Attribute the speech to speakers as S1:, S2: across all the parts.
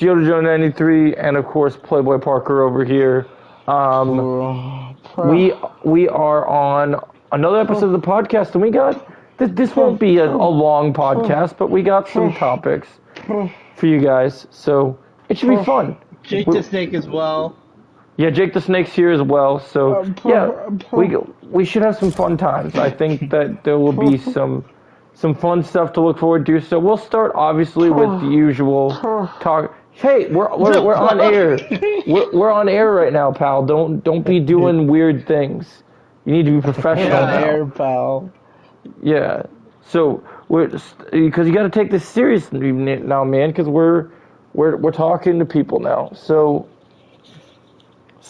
S1: Joe93, and of course Playboy Parker over here. We are on another episode of the podcast, and we got this won't be a long podcast, but we got some topics for you guys, so it should be fun.
S2: Jake the Snake as well.
S1: Yeah, Jake the Snake's here as well, so yeah, we should have some fun times. I think that there will be some fun stuff to look forward to. So we'll start obviously with the usual talk. Hey, we're on air. We're on air right now, pal. Don't be doing weird things. You need to be professional now.
S3: Air, pal.
S1: Yeah. So because you got to take this serious now, man. Because we're talking to people now. So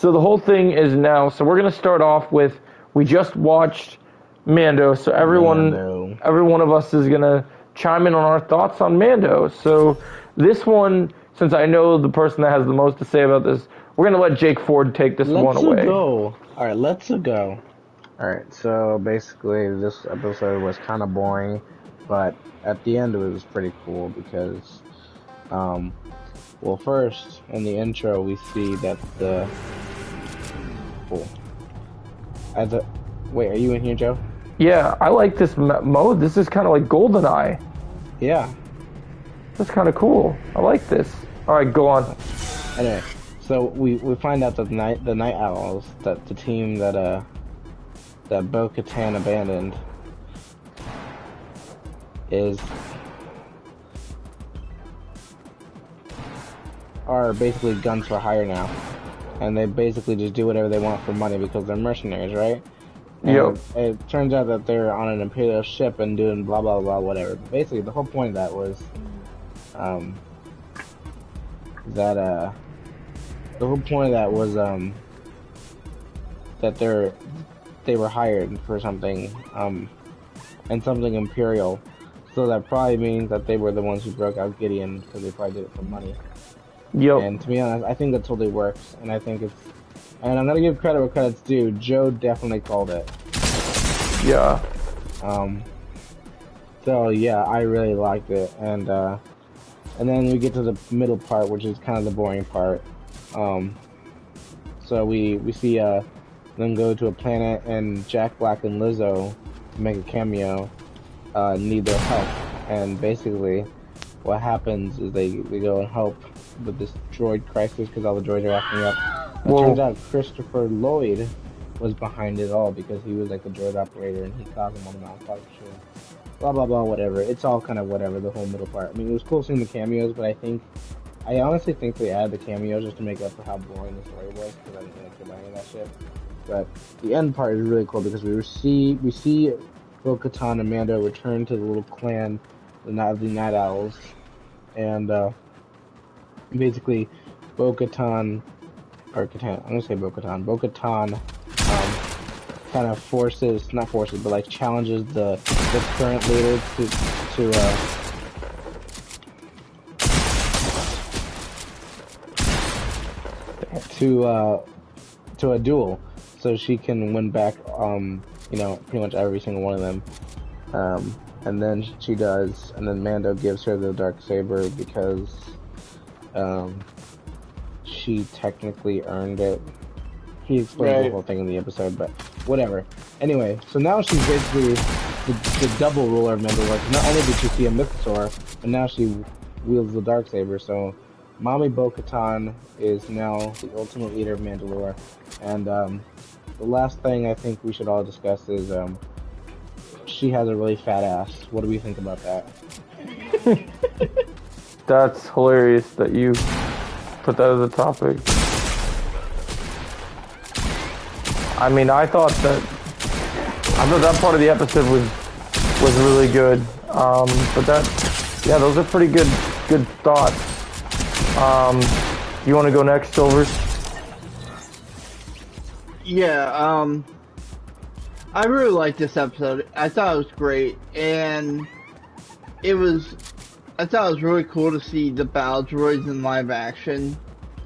S1: the whole thing is now. So we're gonna start off with we just watched Mando. So every one of us is gonna chime in on our thoughts on Mando. So this one. Since I know the person that has the most to say about this, we're going to let Jake Ford take this one away.
S3: Let's go. All right, let's go. All right, so basically this episode was kind of boring, but at the end it was pretty cool because, well, first, in the intro, we see that wait, are you in here, Joe?
S1: Yeah, I like this mode. This is kind of like GoldenEye.
S3: Yeah.
S1: That's kind of cool. I like this. All right, go on.
S3: Anyway, so we find out that the Night Owls, that the team that Bo-Katan abandoned, are basically guns for hire now, and they basically just do whatever they want for money because they're mercenaries, right?
S1: Yep.
S3: It turns out that they're on an Imperial ship and doing blah blah blah whatever. Basically, the whole point of that was, that they were hired for something, and something Imperial. So that probably means that they were the ones who broke out Gideon because they probably did it for money.
S1: Yep.
S3: And to be honest, I think that totally works, and I think it's. And I'm gonna give credit where credit's due. Joe definitely called it.
S1: Yeah.
S3: So yeah, I really liked it, and then we get to the middle part, which is kind of the boring part. So we see them go to a planet, and Jack Black and Lizzo make a cameo. Need their help, and basically, what happens is they go and help with this droid crisis because all the droids are acting up. It turns out Christopher Lloyd was behind it all because he was like the droid operator and he caused them all the malfunction. Blah blah blah, whatever. It's all kind of whatever, the whole middle part. I mean, it was cool seeing the cameos, but I honestly think they added the cameos just to make up for how boring the story was because I didn't really care about any of that shit. But the end part is really cool because we see Bo-Katan and Mando return to the little clan, the Night Owls, and basically Bo-Katan. Bo-Katan kind of not forces, but like challenges the current leader to a duel, so she can win back, pretty much every single one of them. And then she does, and then Mando gives her the darksaber because, she technically earned it. He explains the whole thing in the episode, but whatever. Anyway, so now she's basically the double ruler of Mandalore. Not only did she see a mythosaur, but now she wields the darksaber. So, Mommy Bo-Katan is now the ultimate leader of Mandalore. And the last thing I think we should all discuss is she has a really fat ass. What do we think about that?
S1: That's hilarious that you put that as a topic. I mean, I thought that part of the episode was really good. But those are pretty good thoughts. You want to go next, Silver?
S2: Yeah. I really liked this episode. I thought it was great, and I thought it was really cool to see the battle droids in live action.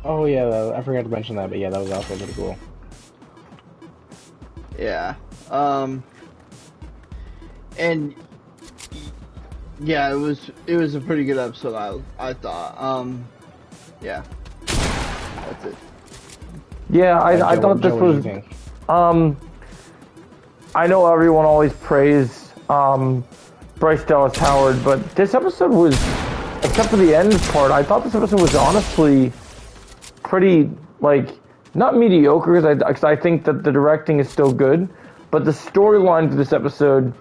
S3: Oh yeah, I forgot to mention that, but yeah, that was also pretty cool.
S2: Yeah. And yeah, it was a pretty good episode. I thought. yeah, that's it.
S1: Yeah, I thought this
S3: Joe, what do you
S1: was.
S3: think?
S1: I know everyone always praised Bryce Dallas Howard, but this episode was, except for the end part, I thought this episode was honestly pretty, like, not mediocre, because I think that the directing is still good, but the storyline for this episode,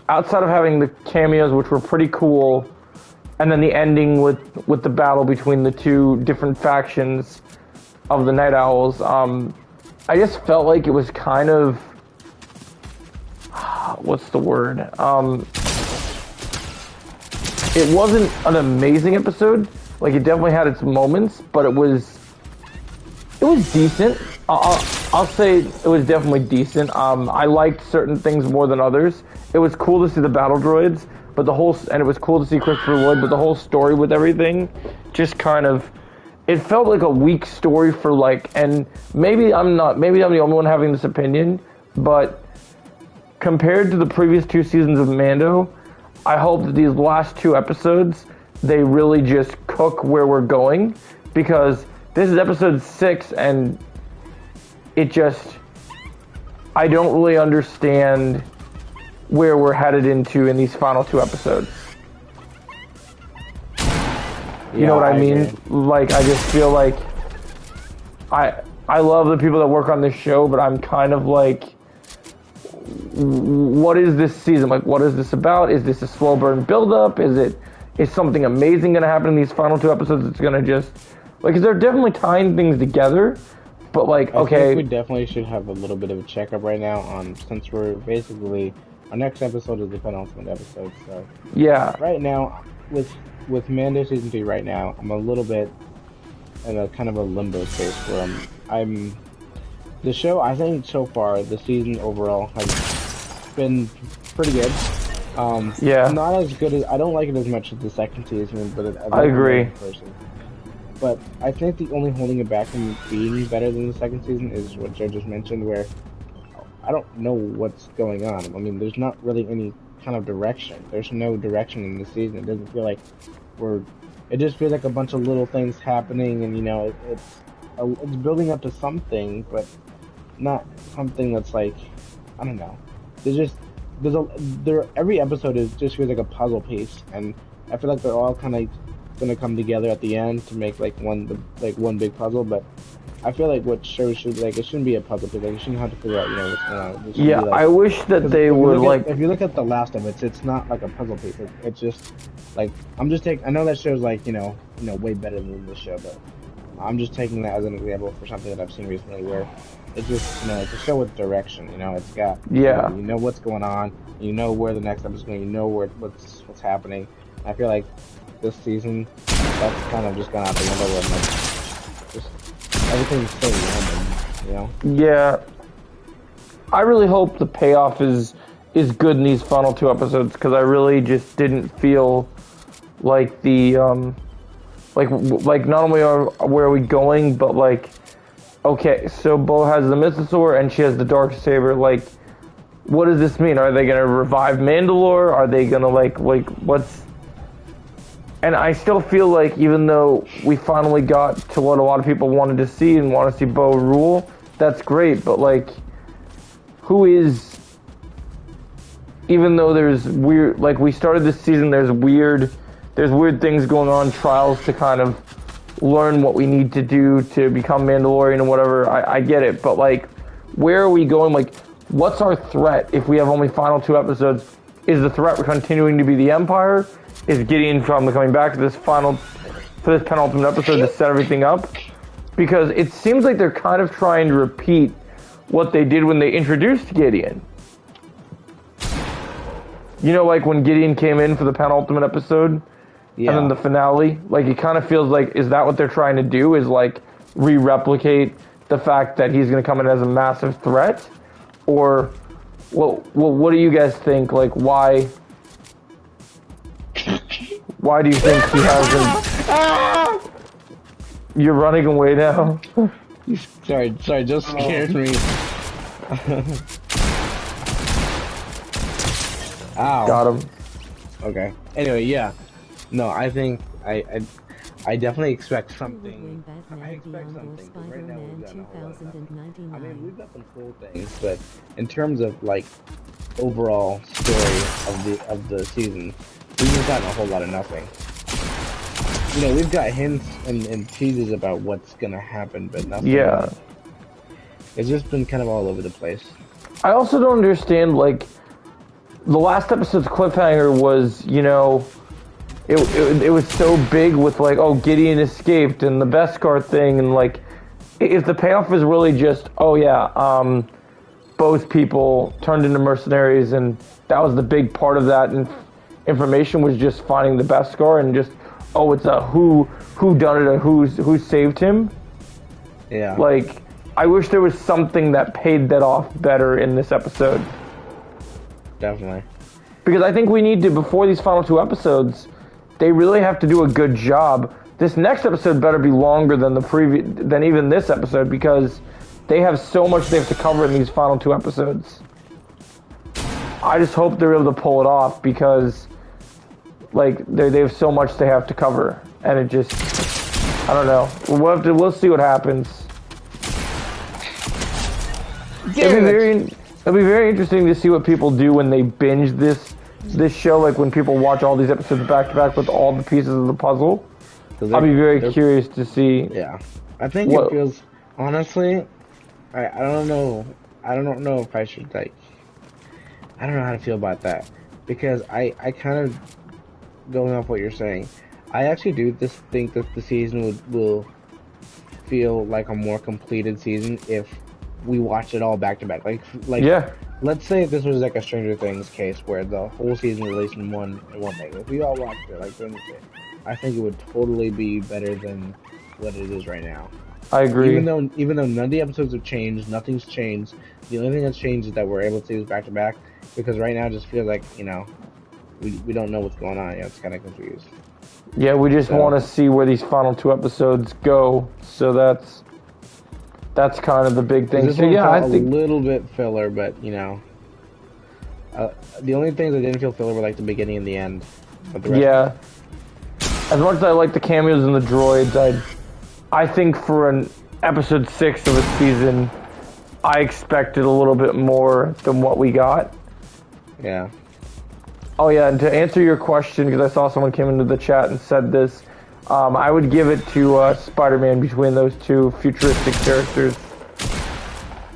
S1: outside of having the cameos, which were pretty cool, and then the ending with the battle between the two different factions of the Night Owls, I just felt like it was kind of, what's the word? It wasn't an amazing episode. Like, it definitely had its moments, but it was decent. I'll say it was definitely decent. I liked certain things more than others. It was cool to see the battle droids, but and it was cool to see Christopher Lloyd, but the whole story with everything just kind of, it felt like a weak story for, like, and maybe I'm the only one having this opinion, but compared to the previous 2 seasons of Mando, I hope that these last 2 episodes, they really just cook where we're going, because this is episode 6, and it just, I don't really understand where we're headed into in these final 2 episodes. You know what I mean?
S3: Agree.
S1: Like, I just feel like I love the people that work on this show, but I'm kind of like, what is this season? Like, what is this about? Is this a slow burn build-up? Is something amazing going to happen in these final 2 episodes? It's going to just, like, 'cause they're definitely tying things together, but, like, okay.
S3: I think we definitely should have a little bit of a checkup right now since we're basically, our next episode is the penultimate episode, so.
S1: Yeah.
S3: Right now, with Mando Season 3 right now, I'm a little bit in a kind of a limbo space where the show, I think so far, the season overall has been pretty good.
S1: Yeah.
S3: Not as good as, I don't like it as much as the second season, but
S1: I agree.
S3: But I think the only holding it back from being better than the second season is what Joe just mentioned, where I don't know what's going on. I mean, there's not really any kind of direction. There's no direction in the season. It doesn't feel like it just feels like a bunch of little things happening, and, you know, it's building up to something, but not something that's like, I don't know. Every episode just feels like a puzzle piece, and I feel like they're all kind of gonna come together at the end to make like one big puzzle. But I feel like what shows should, like, it shouldn't be a puzzle piece. Like, you shouldn't have to figure out, you know, what's going on.
S1: Yeah,
S3: like,
S1: I wish that they would, like,
S3: if you look at the last of it, it's not like a puzzle piece. It's just like, I know that show's like, you know, way better than this show, but I'm just taking that as an example for something that I've seen recently where it's just, you know, it's a show with direction. You know, it's got,
S1: yeah,
S3: you know what's going on, you know where the next episode's going, you know what's happening. I feel like this season, that's kind of just gone out the window where, like, just everything's so random, you know?
S1: Yeah. I really hope the payoff is good in these final 2 episodes, because I really just didn't feel like the like not only where are we going, but, like, okay, so Bo has the Mythosaur and she has the Darksaber. Like, what does this mean? Are they gonna revive Mandalore? Are they gonna like what's? And I still feel like, even though we finally got to what a lot of people wanted to see and want to see Bo rule, that's great. But, like, who is? Even though there's weird, like, we started this season, there's weird things going on, trials to kind of learn what we need to do to become Mandalorian and whatever. I get it, but, like, where are we going? Like, what's our threat if we have only final 2 episodes? Is the threat continuing to be the Empire? Is Gideon coming back to this penultimate episode to set everything up? Because it seems like they're kind of trying to repeat what they did when they introduced Gideon. You know, like when Gideon came in for the penultimate episode,
S3: Yeah.
S1: and then the finale, like, it kind of feels like, is that what they're trying to do? Is, like, re-replicate the fact that he's going to come in as a massive threat? Or, well, what do you guys think? Like, why do you think he hasn't? You're running away now.
S3: Sorry, just scared me. Ow.
S1: Got him.
S3: Okay. Anyway, yeah. No, I think I definitely expect
S4: Who would
S3: something.
S4: win Batman
S3: I expect
S4: Beyond or
S3: something because right now we've
S4: Spider-Man
S3: gotten a whole lot of nothing. I mean,
S4: 2099?
S3: we've got some cool things, but in terms of like overall story of the season, we've just gotten a whole lot of nothing. You know, we've got hints and teases about what's gonna happen, but
S1: Yeah.
S3: nothing. It's just been kind of all over the place.
S1: I also don't understand, like, the last episode's cliffhanger was, you know, it was so big with, like, oh, Gideon escaped and the Beskar thing, and, like, if the payoff is really just, oh, yeah, both people turned into mercenaries, and that was the big part of that, and information was just finding the Beskar, and just, oh, it's a who done it, or who saved him.
S3: Yeah.
S1: Like, I wish there was something that paid that off better in this episode.
S3: Definitely.
S1: Because I think we need to, before these final 2 episodes, they really have to do a good job. This next episode better be longer than than even this episode, because they have so much they have to cover in these final 2 episodes. I just hope they're able to pull it off, because like they have so much they have to cover, and it just, I don't know. We'll see what happens. It'll be very interesting to see what people do when they binge this show, like when people watch all these episodes back to back with all the pieces of the puzzle. I'll be very curious to see.
S3: Yeah, I think it feels, honestly, I don't know. I don't know if I should, like, I don't know how to feel about that, because I kind of, going off what you're saying, I actually do think that the season will feel like a more completed season if we watch it all back to back. Like
S1: Yeah.
S3: Let's say if this was like a Stranger Things case where the whole season released in one thing. If we all watched it like during the day, I think it would totally be better than what it is right now.
S1: I agree.
S3: Even though none of the episodes have changed, nothing's changed. The only thing that's changed is that we're able to do this back to back, because right now it just feels like, you know, we don't know what's going on. Yeah, it's kind of confused.
S1: Yeah, we just want to see where these final 2 episodes go. So that's kind of the big thing.
S3: This
S1: So
S3: one
S1: yeah,
S3: felt
S1: I think
S3: a little bit filler, but you know, the only things that didn't feel filler were like the beginning and the end. But the rest,
S1: yeah. As much as I like the cameos and the droids, I think for an episode 6 of a season, I expected a little bit more than what we got.
S3: Yeah.
S1: Oh yeah, and to answer your question, because I saw someone came into the chat and said this, I would give it to Spider-Man between those 2 futuristic characters.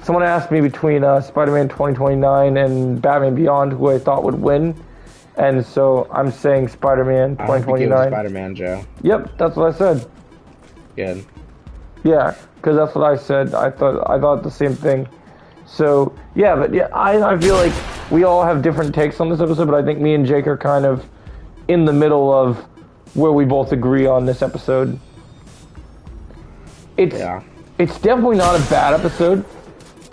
S1: Someone asked me between Spider-Man 2029 and Batman Beyond who I thought would win, and so I'm saying Spider-Man 2029.
S3: Spider-Man, Joe.
S1: Yep, that's what I said.
S3: Good.
S1: Yeah, because that's what I said. I thought the same thing. So yeah, but yeah, I feel like we all have different takes on this episode, but I think me and Jake are kind of in the middle of where we both agree on this episode. It's definitely not a bad episode.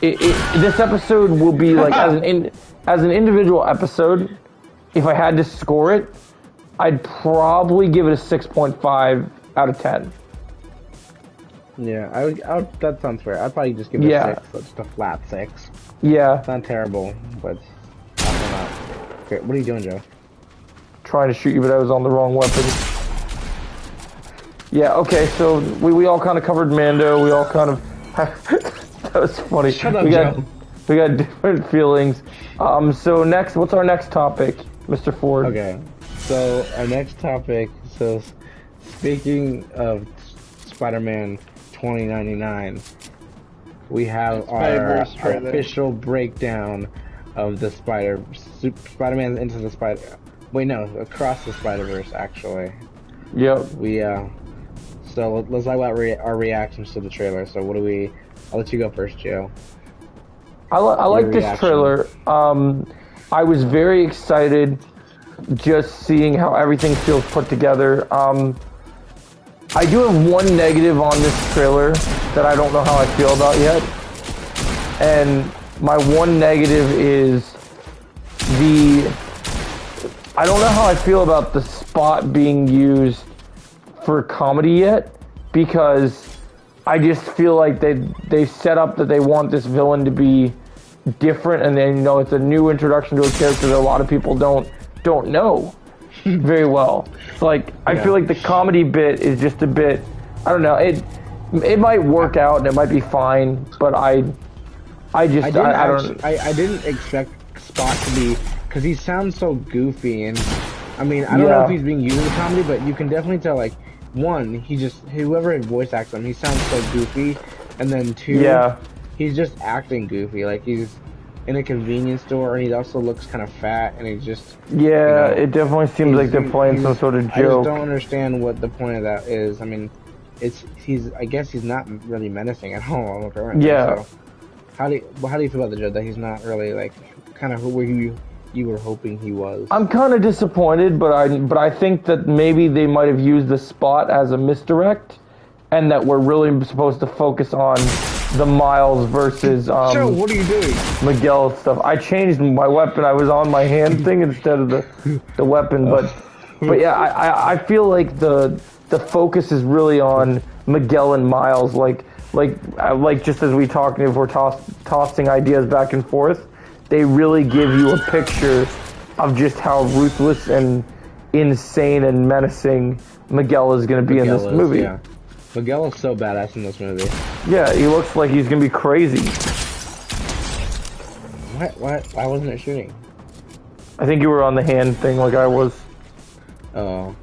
S1: This episode will be like as an individual episode. If I had to score it, I'd probably give it a 6.5 out of 10.
S3: Yeah, I would. That sounds fair. I'd probably just give it a 6. That's just a flat 6.
S1: Yeah.
S3: It's not terrible, but also not. Okay, what are you doing, Joe?
S1: Trying to shoot you, but I was on the wrong weapon. Yeah, okay, so we all kind of covered Mando. We all kind of... that was funny.
S3: Shut up, Joe.
S1: We got different feelings. So next, what's our next topic, Mr. Ford?
S3: Okay, so our next topic, so speaking of Spider-Man 2099, we have our official breakdown of the Spider-Man Into the Spider... Wait, no, Across the Spider-Verse, actually.
S1: Yep.
S3: So let's talk about our reactions to the trailer. So what do we... I'll let you go first, Joe.
S1: I like this trailer. I was very excited just seeing how everything feels put together. I do have one negative on this trailer that I don't know how I feel about yet. And my one negative is I don't know how I feel about the spot being used for comedy yet, because I just feel like they set up that they want this villain to be different, and then, you know, it's a new introduction to a character that a lot of people don't know. very well. It's like I
S3: Yeah.
S1: feel like the comedy bit is just a bit. I don't know. It might work out and it might be fine, but I
S3: didn't expect Spot to be, because he sounds so goofy, and I mean, I don't know
S1: Yeah.
S3: if he's being used as a comedy, but you can definitely tell, like, one, whoever voice acts him, he sounds so goofy, and then two,
S1: Yeah.
S3: he's just acting goofy, like he's in a convenience store, and he also looks kind of fat, and he just,
S1: Yeah,
S3: you know,
S1: it definitely seems like they're playing some sort of
S3: I just
S1: joke.
S3: don't understand what the point of that is. I mean, I guess he's not really menacing at all. Apparently.
S1: Yeah.
S3: So how do you feel about the joke that he's not really like kind of where you were hoping he was?
S1: I'm kind of disappointed, but I think that maybe they might have used the Spot as a misdirect, and that we're really supposed to focus on the Miles versus
S3: So what are you doing?
S1: Miguel stuff. I changed my weapon. I was on my hand thing instead of the weapon, but yeah, I feel like the focus is really on Miguel and Miles. Like just as we talk, if we're tossing ideas back and forth, they really give you a picture of just how ruthless and insane and menacing Miguel is going to be in this movie.
S3: Yeah. Miguel is so badass in this movie.
S1: Yeah, he looks like he's going to be crazy.
S3: Why wasn't it shooting?
S1: I think you were on the hand thing like I was.
S3: Oh.